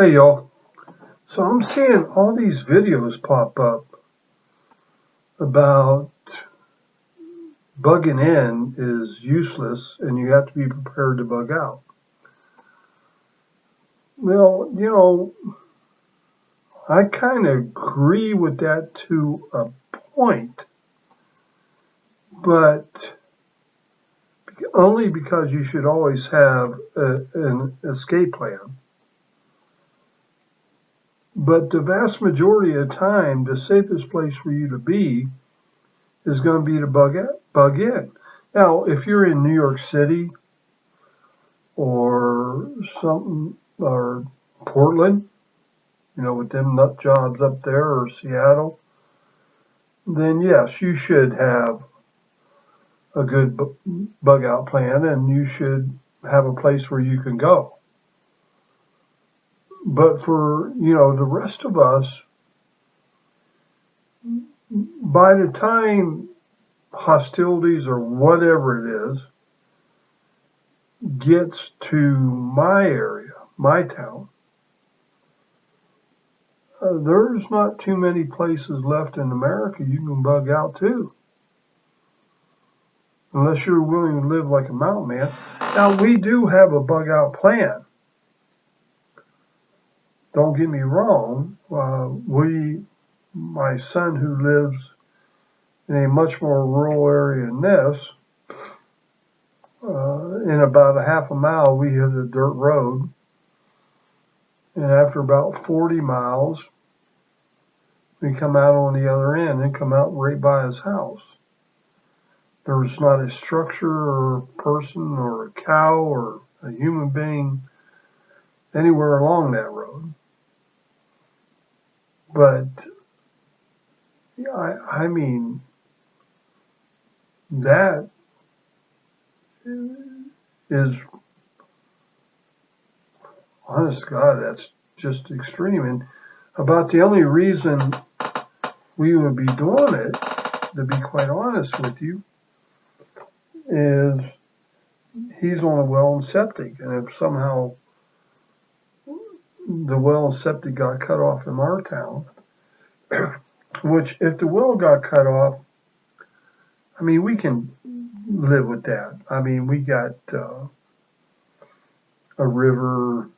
Hey y'all, so I'm seeing all these videos pop up about bugging in is useless and you have to be prepared to bug out. Well, I kind of agree with that to a point, but only because you should always have an escape plan. But the vast majority of the time, the safest place for you to be is going to be to bug in. Now, if you're in New York City or something, or Portland, with them nut jobs up there, or Seattle, then yes, you should have a good bug out plan and you should have a place where you can go. But for, the rest of us, by the time hostilities or whatever it is gets to my area, my town, there's not too many places left in America you can bug out to, unless you're willing to live like a mountain man. Now, we do have a bug out plan. Don't get me wrong. My son who lives in a much more rural area than this, in about a half a mile, we hit a dirt road. And after about 40 miles, we come out on the other end and come out right by his house. There's not a structure or a person or a cow or a human being anywhere along that road. But I mean, that is, honest to God, that's just extreme. And about the only reason we would be doing it, to be quite honest with you, is he's on a well and septic. And if somehow the well and septic got cut off in our town, which if the well got cut off, I mean, we can live with that. I mean, we got a river,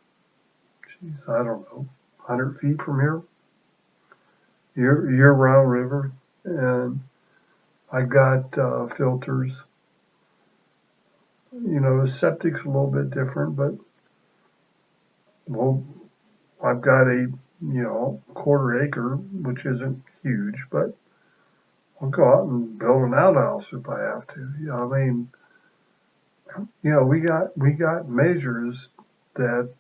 I don't know, 100 feet from here, year-round river, and I got filters. The septic's a little bit different, but well, I've got a quarter acre, which isn't huge, but I'll go out and build an outhouse if I have to. I mean, we got measures that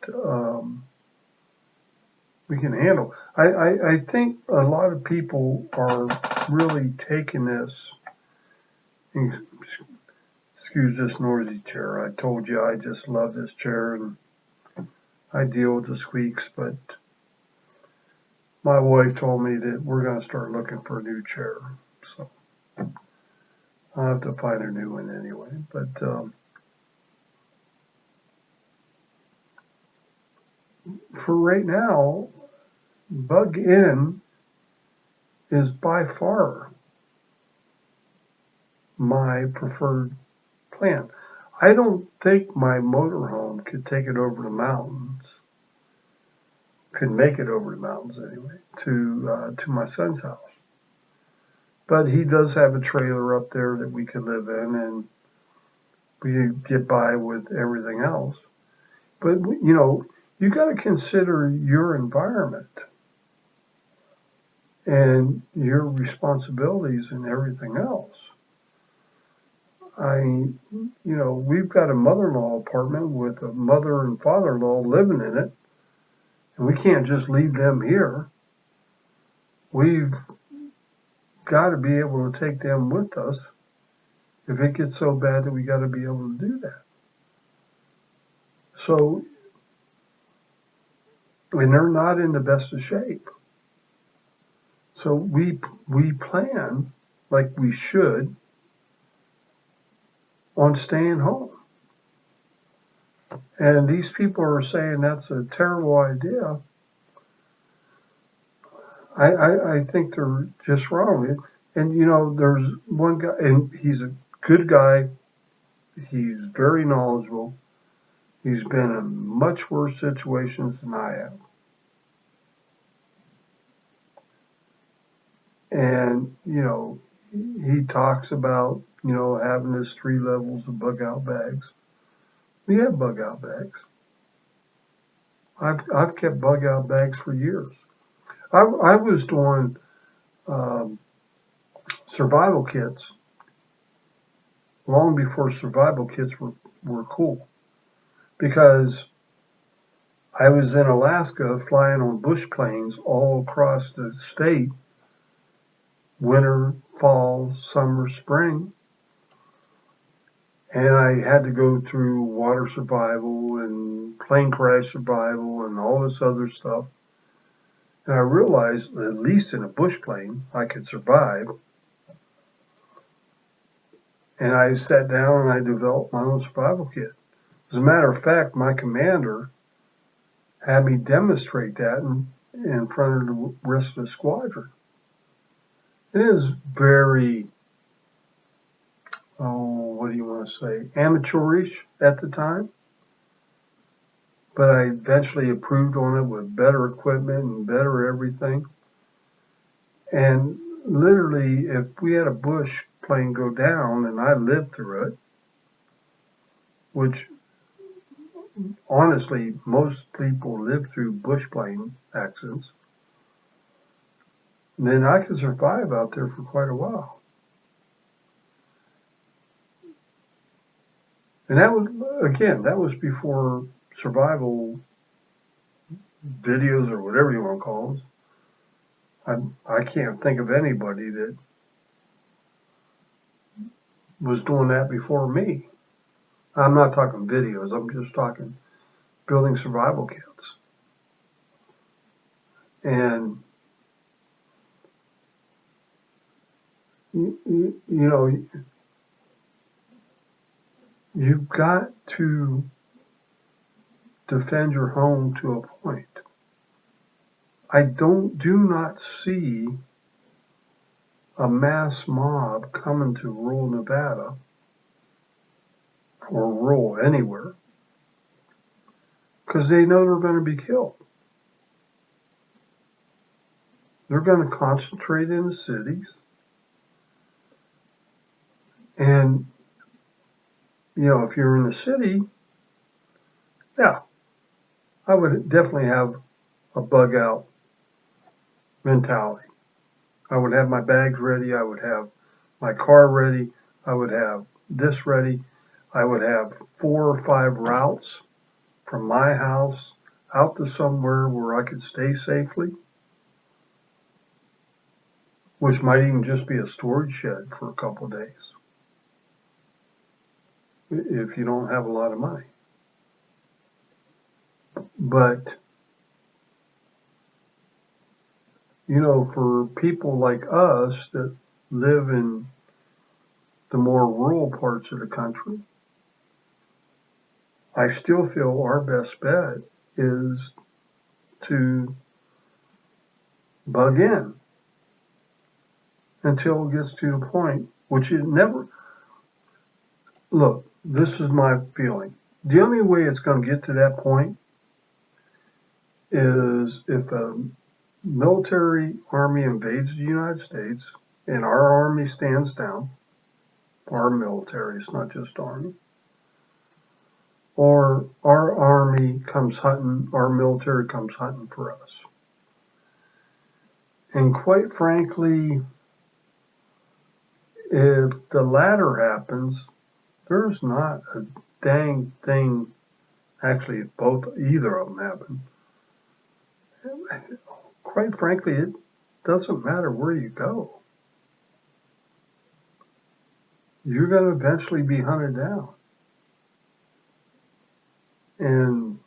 we can handle. I think a lot of people are really taking this. Excuse this noisy chair. I told you I just love this chair and I deal with the squeaks, but my wife told me that we're going to start looking for a new chair. So I'll have to find a new one anyway. But for right now, bug in is by far my preferred plan. I don't think my motorhome could take it over the mountains. Could make it over the mountains anyway to my son's house. But he does have a trailer up there that we could live in, and we get by with everything else. But you got to consider your environment and your responsibilities and everything else. We've got a mother-in-law apartment with a mother and father-in-law living in it, and we can't just leave them here. We've got to be able to take them with us if it gets so bad that we got to be able to do that. So, and they're not in the best of shape. So we plan like we should on staying home. And these people are saying that's a terrible idea. I think they're just wrong. And you know, there's one guy, and he's a good guy. He's very knowledgeable. He's been in much worse situations than I have. And, you know, he talks about, you know, having his 3 levels of bug out bags. We have bug out bags. I've kept bug out bags for years. I was doing um, survival kits long before survival kits were cool because I was in Alaska flying on bush planes all across the state, winter, fall, summer, spring. And I had to go through water survival and plane crash survival and all this other stuff. And I realized that at least in a bush plane, I could survive. And I sat down and I developed my own survival kit. As a matter of fact, my commander had me demonstrate that in front of the rest of the squadron. It is very, oh, what do you want to say, amateurish at the time. But I eventually improved on it with better equipment and better everything. And literally, if we had a bush plane go down and I lived through it, which honestly, most people live through bush plane accidents, then I could survive out there for quite a while. And that was, again, that was before survival videos or whatever you want to call them. I can't think of anybody that was doing that before me. I'm not talking videos, I'm just talking building survival kits. And, you know, you've got to defend your home to a point. I do not see a mass mob coming to rural Nevada or rural anywhere because they know they're going to be killed. They're going to concentrate in the cities. And, you know, if you're in the city, yeah, I would definitely have a bug out mentality. I would have my bags ready. I would have my car ready. I would have this ready. I would have 4 or 5 routes from my house out to somewhere where I could stay safely, which might even just be a storage shed for a couple of days if you don't have a lot of money. But, you know, for people like us that live in the more rural parts of the country, I still feel our best bet is to bug in until it gets to the point, which it never, look, this is my feeling. The only way it's going to get to that point is if a military army invades the United States and our army stands down, our military, it's not just army, or our army comes hunting, our military comes hunting for us. And quite frankly, if the latter happens, there's not a dang thing, actually, if either of them happen. Quite frankly, it doesn't matter where you go. You're going to eventually be hunted down. And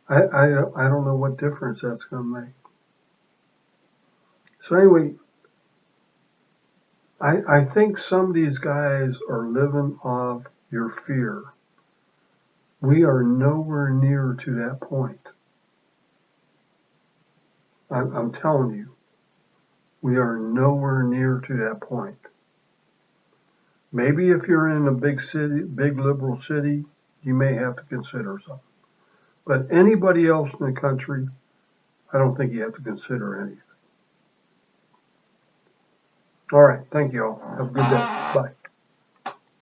I don't know what difference that's going to make. So anyway, I think some of these guys are living off your fear. We are nowhere near to that point. I'm telling you, we are nowhere near to that point. Maybe if you're in a big city, big liberal city, you may have to consider something. But anybody else in the country, I don't think you have to consider anything. All right. Thank you all. Have a good day. Bye.